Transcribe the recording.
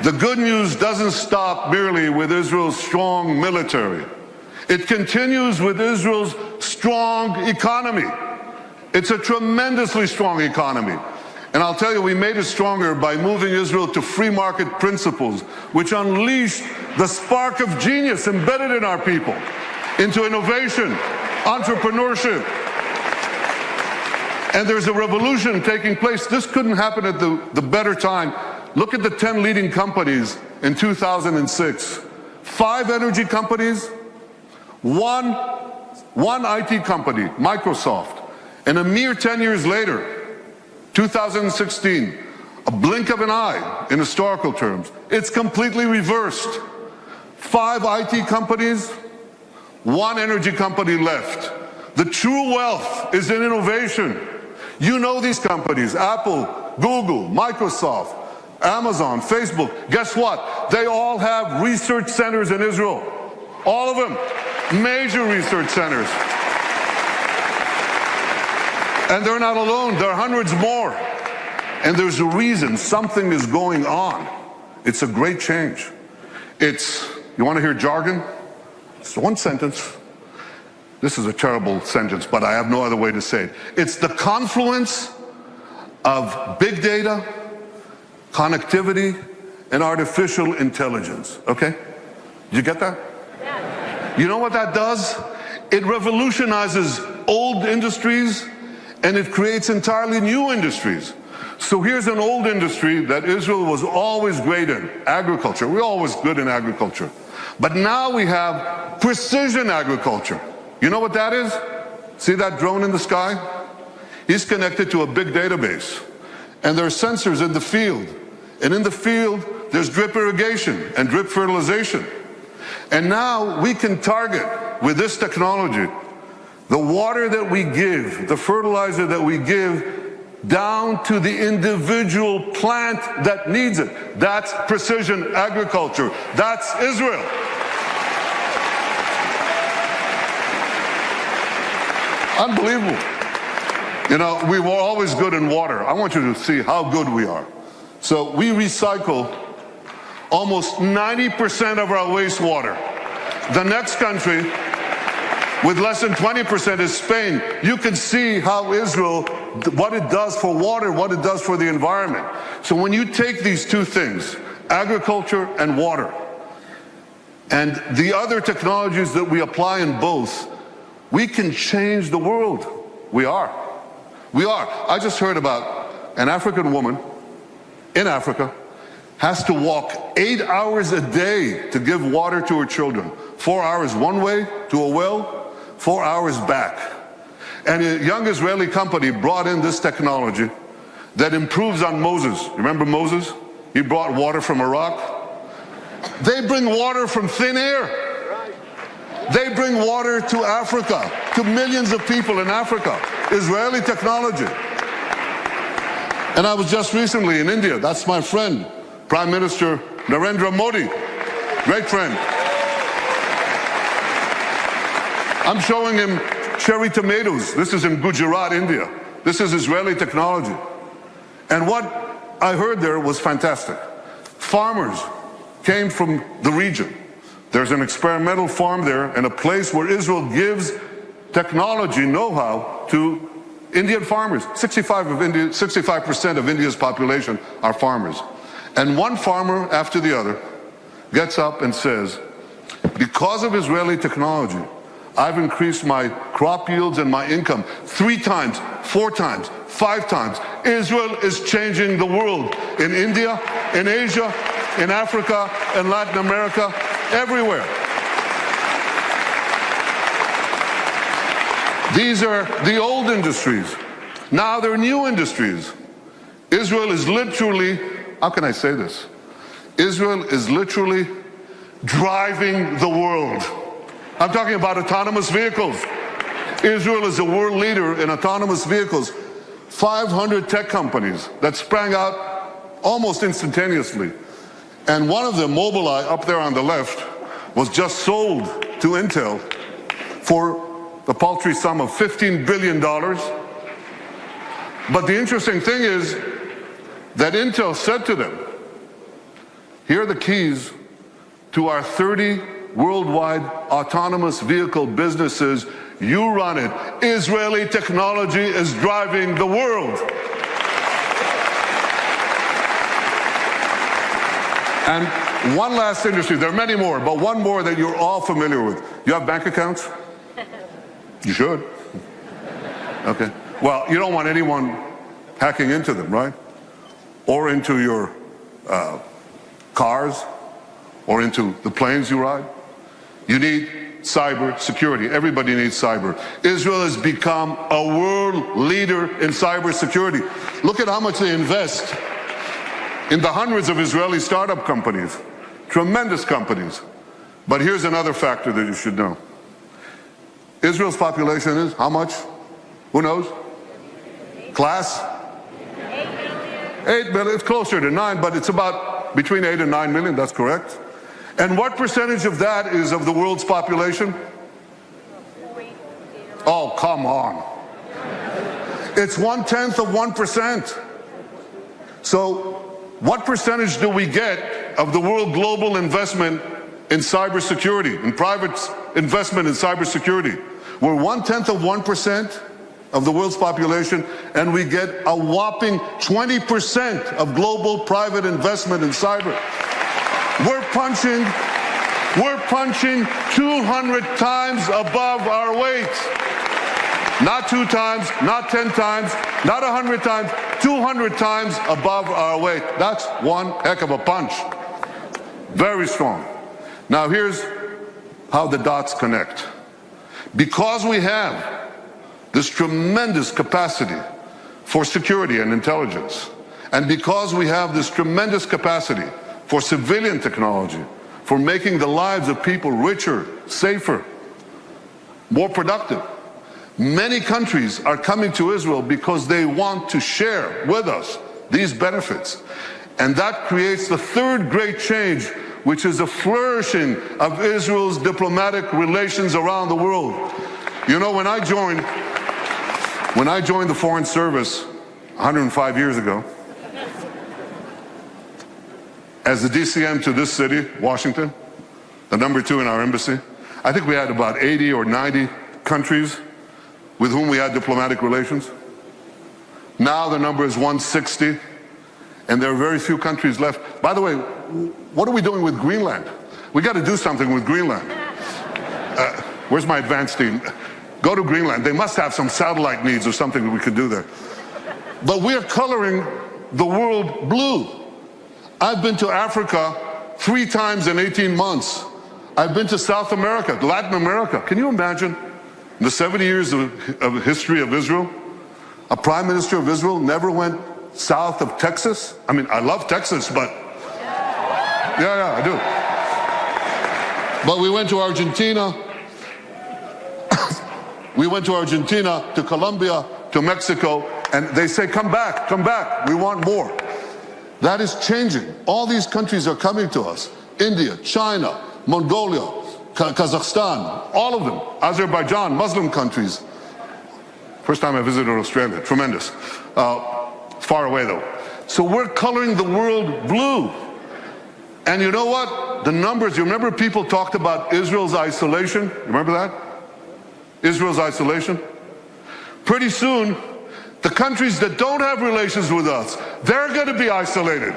The good news doesn't stop merely with Israel's strong military. It continues with Israel's strong economy. It's a tremendously strong economy. And I'll tell you, we made it stronger by moving Israel to free market principles, which unleashed the spark of genius embedded in our people into innovation, entrepreneurship. And there's a revolution taking place. This couldn't happen at the better time. Look at the 10 leading companies in 2006. 5 energy companies, one IT company, Microsoft. And a mere 10 years later, 2016, a blink of an eye in historical terms, it's completely reversed. 5 IT companies, 1 energy company left. The true wealth is in innovation. You know these companies, Apple, Google, Microsoft, Amazon, Facebook. Guess what? They all have research centers in Israel. All of them. Major research centers. And they're not alone. There are hundreds more. And there's a reason. Something is going on. It's a great change. It's, you want to hear jargon? It's one sentence. This is a terrible sentence, but I have no other way to say it. It's the confluence of big data, connectivity, and artificial intelligence. Okay? Did you get that? Yeah. You know what that does? It revolutionizes old industries and it creates entirely new industries. So here's an old industry that Israel was always great in, agriculture. We're always good in agriculture. But now we have precision agriculture. You know what that is? See that drone in the sky? He's connected to a big database. And there are sensors in the field. And in the field, there's drip irrigation and drip fertilization. And now we can target, with this technology, the water that we give, the fertilizer that we give, down to the individual plant that needs it. That's precision agriculture. That's Israel. Unbelievable. You know, we were always good in water. I want you to see how good we are. So we recycle almost 90% of our wastewater. The next country with less than 20% is Spain. You can see how Israel, what it does for water, what it does for the environment. So when you take these two things, agriculture and water, and the other technologies that we apply in both, we can change the world. We are. We are. I just heard about an African woman in Africa has to walk 8 hours a day to give water to her children. 4 hours one way to a well, 4 hours back. And a young Israeli company brought in this technology that improves on Moses. Remember Moses? He brought water from a rock. They bring water from thin air. They bring water to Africa, to millions of people in Africa. Israeli technology. And I was just recently in India. That's my friend, Prime Minister Narendra Modi. Great friend. I'm showing him cherry tomatoes. This is in Gujarat, India. This is Israeli technology. And what I heard there was fantastic. Farmers came from the region. There's an experimental farm there and a place where Israel gives technology know-how to Indian farmers. 65% of India's population are farmers. And one farmer after the other gets up and says, because of Israeli technology, I've increased my crop yields and my income 3 times, 4 times, 5 times. Israel is changing the world in India, in Asia, in Africa, in Latin America, everywhere. These are the old industries. Now there are new industries. Israel is literally, how can I say this? Israel is literally driving the world. I'm talking about autonomous vehicles. Israel is a world leader in autonomous vehicles. 500 tech companies that sprang out almost instantaneously. And one of them, Mobileye, up there on the left, was just sold to Intel for the paltry sum of $15 billion. But the interesting thing is that Intel said to them, Here are the keys to our 30 worldwide autonomous vehicle businesses. You run it. Israeli technology is driving the world. And one last industry, there are many more, but one more that you're all familiar with. You have bank accounts? You should. Okay. Well, you don't want anyone hacking into them, right? Or into your cars, or into the planes you ride. You need cyber security. Everybody needs cyber. Israel has become a world leader in cyber security. Look at how much they invest in the hundreds of Israeli startup companies, tremendous companies. But here's another factor that you should know. Israel's population is how much? Who knows? Class? 8 million. It's closer to 9, but it's about between 8 and 9 million. That's correct. And what percentage of that is of the world's population? Oh, come on. It's 1/10 of 1%. So what percentage do we get of the world global investment in cybersecurity, in private investment in cybersecurity? We're 1/10 of 1% of the world's population, and we get a whopping 20% of global private investment in cyber. We're punching 200 times above our weight. Not 2 times, not 10 times, not 100 times, 200 times above our weight. That's one heck of a punch. Very strong. Now here's how the dots connect. Because we have this tremendous capacity for security and intelligence, and because we have this tremendous capacity for civilian technology, for making the lives of people richer, safer, more productive, many countries are coming to Israel because they want to share with us these benefits. And that creates the third great change, which is a flourishing of Israel's diplomatic relations around the world. You know, when I joined the Foreign Service 105 years ago, as the DCM to this city, Washington, the number 2 in our embassy, I think we had about 80 or 90 countries with whom we had diplomatic relations. Now the number is 160, and there are very few countries left. By the way, what are we doing with Greenland? We got to do something with Greenland. Where's my advance team? Go to Greenland. They must have some satellite needs or something that we could do there. But we are coloring the world blue. I've been to Africa 3 times in 18 months. I've been to South America, Latin America. Can you imagine? In the 70 years of history of Israel, a prime minister of Israel never went south of Texas. I mean, I love Texas, but yeah, I do. But we went to Argentina. We went to Argentina, to Colombia, to Mexico, and they say, come back, we want more. That is changing. All these countries are coming to us. India, China, Mongolia, Kazakhstan, all of them. Azerbaijan, Muslim countries. First time I visited Australia, tremendous. Far away though. So we're coloring the world blue. And you know what? The numbers, you remember people talked about Israel's isolation? You remember that? Israel's isolation? Pretty soon, the countries that don't have relations with us, they're going to be isolated.